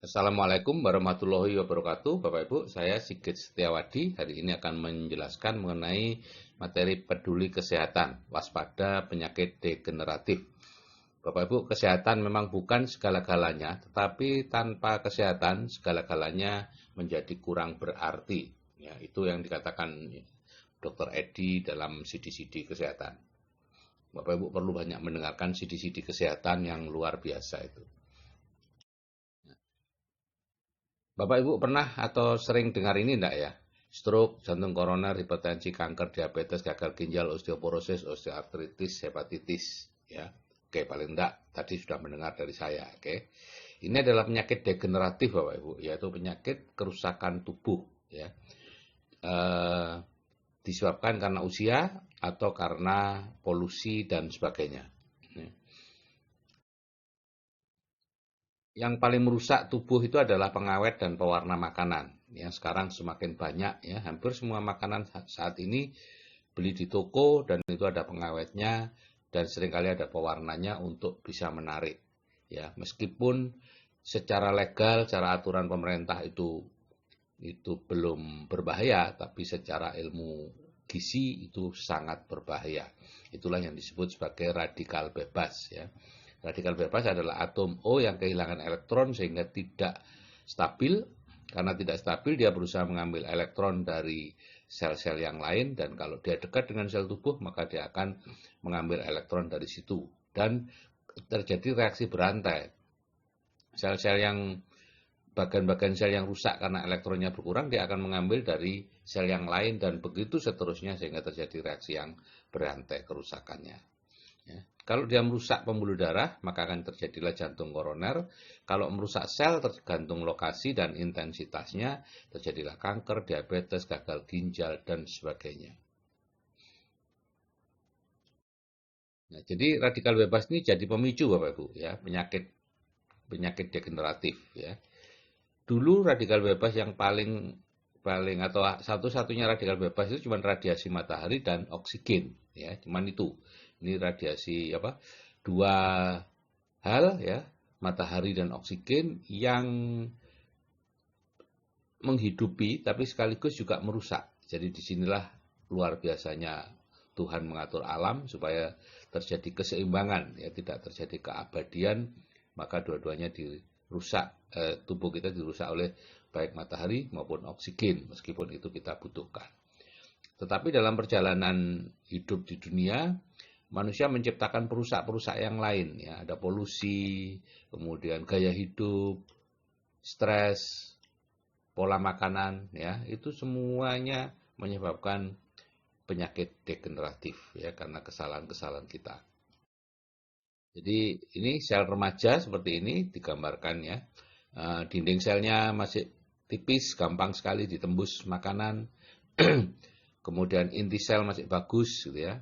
Assalamualaikum warahmatullahi wabarakatuh, Bapak Ibu. Saya Sigit Setiawadi. Hari ini akan menjelaskan mengenai materi peduli kesehatan, waspada penyakit degeneratif. Bapak Ibu, kesehatan memang bukan segala-galanya, tetapi tanpa kesehatan segala-galanya menjadi kurang berarti. Ya, itu yang dikatakan Dr. Edi dalam CD-CD kesehatan. Bapak Ibu perlu banyak mendengarkan CD-CD kesehatan yang luar biasa itu. Bapak Ibu pernah atau sering dengar ini enggak ya? Stroke, jantung koroner, hipertensi, kanker, diabetes, gagal ginjal, osteoporosis, osteoartritis, hepatitis, ya. Oke, paling enggak tadi sudah mendengar dari saya, oke. Ini adalah penyakit degeneratif Bapak Ibu, yaitu penyakit kerusakan tubuh, ya. Eh, Disebabkan karena usia atau karena polusi dan sebagainya. Yang paling merusak tubuh itu adalah pengawet dan pewarna makanan. Ya, sekarang semakin banyak ya, hampir semua makanan saat ini beli di toko dan itu ada pengawetnya dan seringkali ada pewarnanya untuk bisa menarik. Ya, meskipun secara legal, secara aturan pemerintah itu belum berbahaya, tapi secara ilmu gizi itu sangat berbahaya. Itulah yang disebut sebagai radikal bebas ya. Radikal bebas adalah atom O yang kehilangan elektron sehingga tidak stabil. Karena tidak stabil, dia berusaha mengambil elektron dari sel-sel yang lain, dan kalau dia dekat dengan sel tubuh, maka dia akan mengambil elektron dari situ. Dan terjadi reaksi berantai. Sel-sel yang bagian-bagian sel yang rusak karena elektronnya berkurang, dia akan mengambil dari sel yang lain, dan begitu seterusnya sehingga terjadi reaksi yang berantai kerusakannya. Ya. Kalau dia merusak pembuluh darah, maka akan terjadilah jantung koroner. Kalau merusak sel, tergantung lokasi dan intensitasnya, terjadilah kanker, diabetes, gagal ginjal, dan sebagainya. Nah, jadi radikal bebas ini jadi pemicu Bapak Ibu ya, penyakit degeneratif ya. Dulu radikal bebas yang paling paling atau satu-satunya radikal bebas itu cuma radiasi matahari dan oksigen ya, cuman itu. Ini radiasi apa? Dua hal ya, matahari dan oksigen yang menghidupi tapi sekaligus juga merusak. Jadi disinilah luar biasanya Tuhan mengatur alam supaya terjadi keseimbangan, ya tidak terjadi keabadian, maka dua-duanya dirusak, tubuh kita dirusak oleh baik matahari maupun oksigen, meskipun itu kita butuhkan. Tetapi dalam perjalanan hidup di dunia, manusia menciptakan perusak-perusak yang lain, ya ada polusi, kemudian gaya hidup, stres, pola makanan, ya itu semuanya menyebabkan penyakit degeneratif ya karena kesalahan-kesalahan kita. Jadi ini sel remaja seperti ini digambarkan ya. Dinding selnya masih tipis, gampang sekali ditembus makanan. Kemudian inti sel masih bagus gitu ya.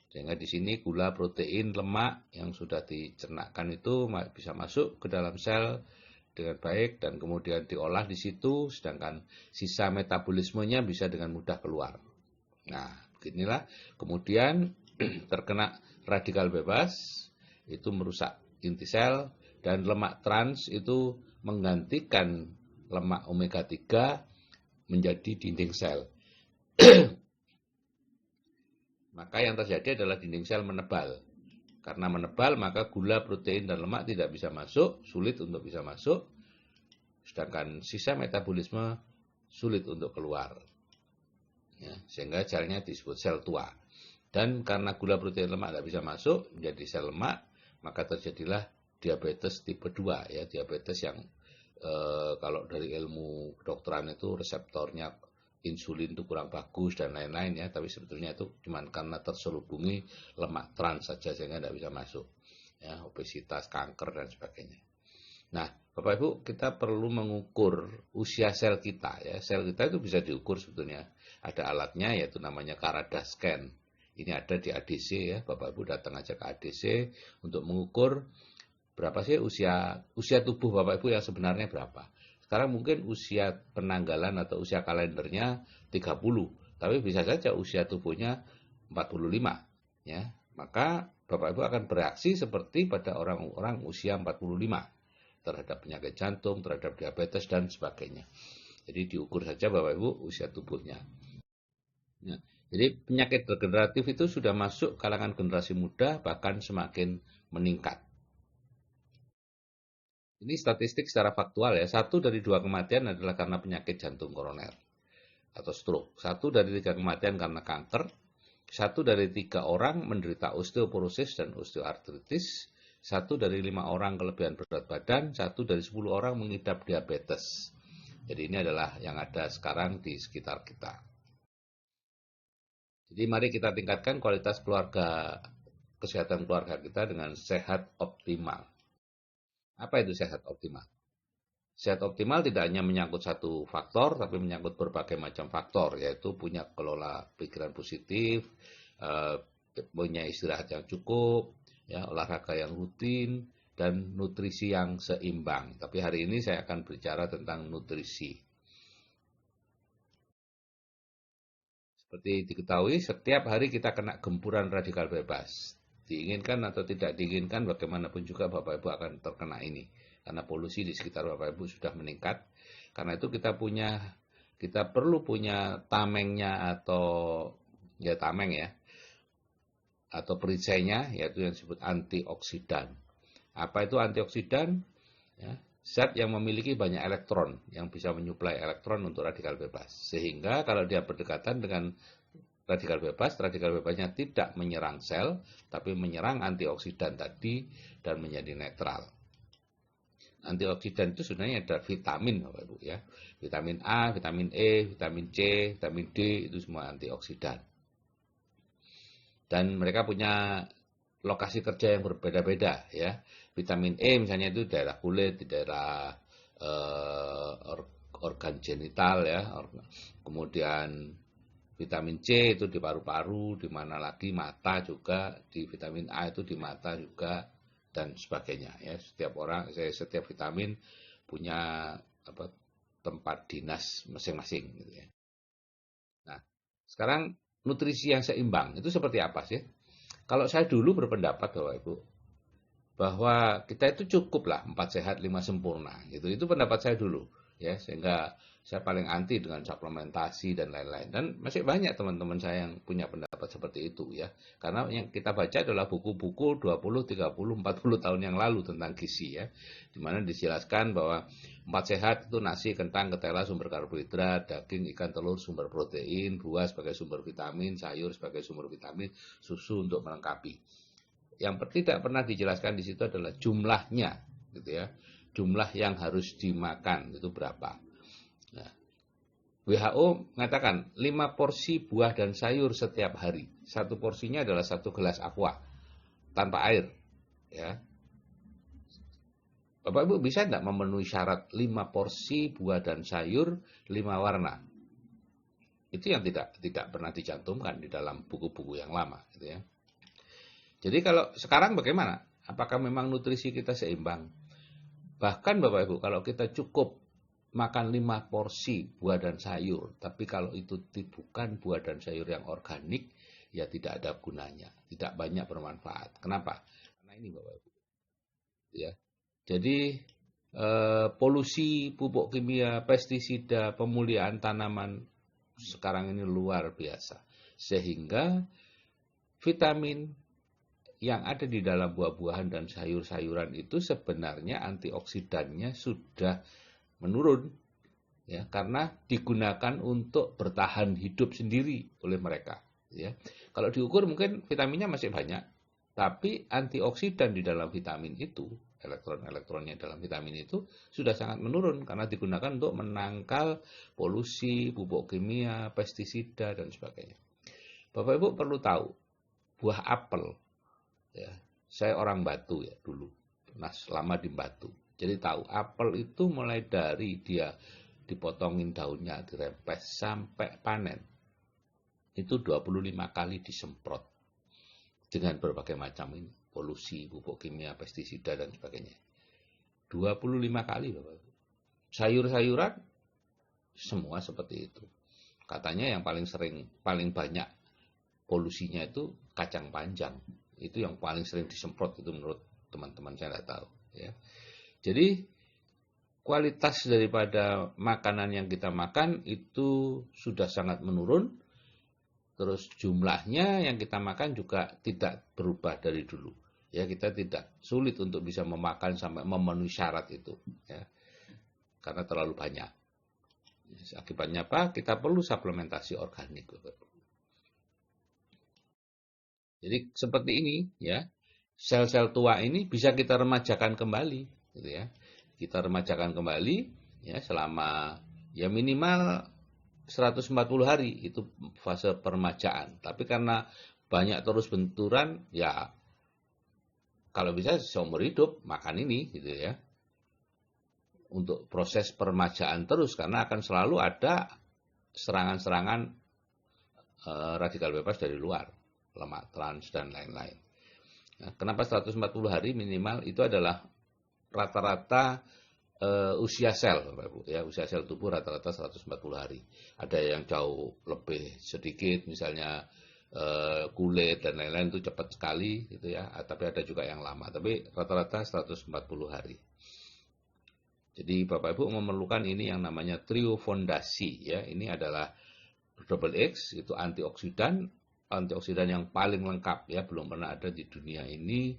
Sehingga di sini gula, protein, lemak yang sudah dicernakkan itu bisa masuk ke dalam sel dengan baik dan kemudian diolah di situ, sedangkan sisa metabolismenya bisa dengan mudah keluar. Nah, beginilah kemudian terkena radikal bebas itu merusak inti sel, dan lemak trans itu menggantikan lemak omega 3 menjadi dinding sel. Maka yang terjadi adalah dinding sel menebal. Karena menebal, maka gula, protein, dan lemak tidak bisa masuk, sulit untuk bisa masuk, sedangkan sisa metabolisme sulit untuk keluar. Ya, sehingga selnya disebut sel tua. Dan karena gula, protein, lemak tidak bisa masuk menjadi sel lemak, maka terjadilah diabetes tipe 2 ya, diabetes yang kalau dari ilmu kedokteran itu reseptornya insulin itu kurang bagus dan lain-lain ya, tapi sebetulnya itu cuma karena terselubungi lemak trans saja sehingga tidak bisa masuk ya, obesitas, kanker dan sebagainya. Nah, Bapak Ibu, kita perlu mengukur usia sel kita ya. Sel kita itu bisa diukur sebetulnya. Ada alatnya yaitu namanya Carada Scan. Ini ada di ADC ya. Bapak Ibu datang aja ke ADC untuk mengukur berapa sih usia tubuh Bapak Ibu yang sebenarnya berapa. Sekarang mungkin usia penanggalan atau usia kalendernya 30, tapi bisa saja usia tubuhnya 45 ya. Maka Bapak Ibu akan bereaksi seperti pada orang-orang usia 45. terhadap penyakit jantung, terhadap diabetes, dan sebagainya. Jadi diukur saja Bapak Ibu usia tubuhnya. Nah, jadi penyakit degeneratif itu sudah masuk kalangan generasi muda, bahkan semakin meningkat. Ini statistik secara faktual ya, 1 dari 2 kematian adalah karena penyakit jantung koroner atau stroke. 1 dari 3 kematian karena kanker. 1 dari 3 orang menderita osteoporosis dan osteoartritis. 1 dari 5 orang kelebihan berat badan. 1 dari 10 orang mengidap diabetes. Jadi ini adalah yang ada sekarang di sekitar kita. Jadi mari kita tingkatkan kualitas kesehatan keluarga kita dengan sehat optimal. Apa itu sehat optimal? Sehat optimal tidak hanya menyangkut satu faktor, tapi menyangkut berbagai macam faktor, yaitu punya kelola pikiran positif, punya istirahat yang cukup, ya, olahraga yang rutin, dan nutrisi yang seimbang. Tapi hari ini saya akan bicara tentang nutrisi. Seperti diketahui, setiap hari kita kena gempuran radikal bebas. Diinginkan atau tidak diinginkan, bagaimanapun juga Bapak Ibu akan terkena ini. Karena polusi di sekitar Bapak Ibu sudah meningkat. Karena itu kita perlu punya tamengnya atau ya tameng ya, atau perisainya, yaitu yang disebut antioksidan. Apa itu antioksidan? Ya, zat yang memiliki banyak elektron, yang bisa menyuplai elektron untuk radikal bebas. Sehingga kalau dia berdekatan dengan radikal bebasnya tidak menyerang sel, tapi menyerang antioksidan tadi dan menjadi netral. Antioksidan itu sebenarnya ada vitamin, Bapak Ibu ya. Vitamin A, vitamin E, vitamin C, vitamin D itu semua antioksidan. Dan mereka punya lokasi kerja yang berbeda-beda ya. Vitamin E misalnya itu daerah kulit, di daerah organ genital ya. Kemudian vitamin C itu di paru-paru, di mana lagi mata juga, di vitamin A itu di mata juga, dan sebagainya ya. Setiap vitamin punya tempat dinas masing-masing gitu ya. Nah, sekarang nutrisi yang seimbang itu seperti apa sih? Kalau saya dulu berpendapat Bapak Ibu, bahwa kita itu cukuplah 4 sehat 5 sempurna gitu. Itu pendapat saya dulu ya, sehingga saya paling anti dengan suplementasi dan lain-lain. Dan masih banyak teman-teman saya yang punya pendapat seperti itu ya. Karena yang kita baca adalah buku-buku 20, 30, 40 tahun yang lalu tentang gizi ya. Di mana dijelaskan bahwa 4 sehat itu nasi, kentang, ketela sumber karbohidrat, daging, ikan, telur sumber protein, buah sebagai sumber vitamin, sayur sebagai sumber vitamin, susu untuk melengkapi. Yang tidak pernah dijelaskan di situ adalah jumlahnya gitu ya. Jumlah yang harus dimakan itu berapa. Nah, WHO mengatakan 5 porsi buah dan sayur setiap hari. 1 porsinya adalah 1 gelas aqua tanpa air. Ya. Bapak Ibu bisa tidak memenuhi syarat 5 porsi buah dan sayur 5 warna? Itu yang tidak pernah dicantumkan di dalam buku-buku yang lama. Gitu ya. Jadi kalau sekarang bagaimana? Apakah memang nutrisi kita seimbang? Bahkan Bapak Ibu, kalau kita cukup makan 5 porsi buah dan sayur, tapi kalau itu bukan buah dan sayur yang organik, ya tidak ada gunanya, tidak banyak bermanfaat. Kenapa? Karena ini Bapak Ibu. Ya. Jadi polusi pupuk kimia, pestisida, pemulihan tanaman sekarang ini luar biasa. Sehingga vitamin yang ada di dalam buah-buahan dan sayur-sayuran itu sebenarnya antioksidannya sudah menurun ya, karena digunakan untuk bertahan hidup sendiri oleh mereka ya. Kalau diukur mungkin vitaminnya masih banyak, tapi antioksidan di dalam vitamin itu, elektron-elektronnya dalam vitamin itu sudah sangat menurun karena digunakan untuk menangkal polusi, pupuk kimia, pestisida dan sebagainya. Bapak Ibu perlu tahu, buah apel ya, saya orang Batu ya dulu, pernah lama di Batu. Jadi tahu apel itu mulai dari dia dipotongin daunnya, dirempes sampai panen. Itu 25 kali disemprot dengan berbagai macam ini, polusi, pupuk kimia, pestisida dan sebagainya. 25 kali Bapak. Sayur-sayuran semua seperti itu. Katanya yang paling banyak polusinya itu kacang panjang. Itu yang paling sering disemprot itu menurut teman-teman saya tidak tahu ya. Jadi kualitas daripada makanan yang kita makan itu sudah sangat menurun. Terus jumlahnya yang kita makan juga tidak berubah dari dulu. Ya, kita tidak sulit untuk bisa memakan sampai memenuhi syarat itu, ya, karena terlalu banyak. Akibatnya apa? Kita perlu suplementasi organik. Jadi seperti ini, ya, sel-sel tua ini bisa kita remajakan kembali, gitu ya. Kita remajakan kembali, ya, selama ya minimal 140 hari itu fase permajaan. Tapi karena banyak terus benturan, ya kalau bisa seumur hidup makan ini, gitu ya. Untuk proses permajaan terus, karena akan selalu ada serangan-serangan radikal bebas dari luar, lemak trans dan lain-lain. Nah, kenapa 140 hari minimal? Itu adalah rata-rata usia sel, Bapak Ibu, ya, usia sel tubuh rata-rata 140 hari. Ada yang jauh lebih sedikit, misalnya kulit dan lain-lain itu cepat sekali, gitu ya. Tapi ada juga yang lama. Tapi rata-rata 140 hari. Jadi Bapak Ibu memerlukan ini yang namanya trio fondasi, ya. Ini adalah double X, itu antioksidan yang paling lengkap, ya, belum pernah ada di dunia ini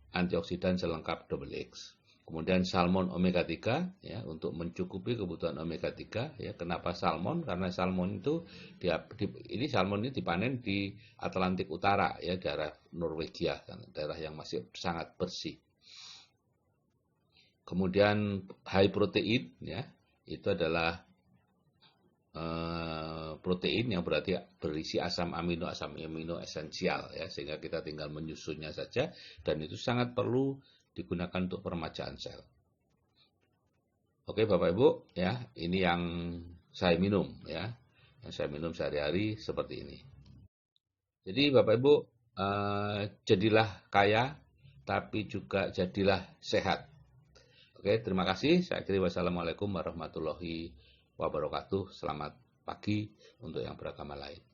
antioksidan selengkap double X. Kemudian salmon omega 3, ya, untuk mencukupi kebutuhan omega 3, ya. Kenapa salmon? Karena salmon itu salmon ini dipanen di Atlantik Utara, ya, daerah Norwegia, daerah yang masih sangat bersih. Kemudian high protein, ya, itu adalah protein yang berarti berisi asam amino esensial, ya, sehingga kita tinggal menyusunnya saja, dan itu sangat perlu digunakan untuk permajaan sel. Oke Bapak Ibu, ya, ini yang saya minum, ya, yang saya minum sehari-hari seperti ini. Jadi Bapak Ibu, jadilah kaya tapi juga jadilah sehat. Oke, terima kasih. Saya akhiri, wassalamualaikum warahmatullahi wabarakatuh. Selamat pagi untuk yang beragama lain.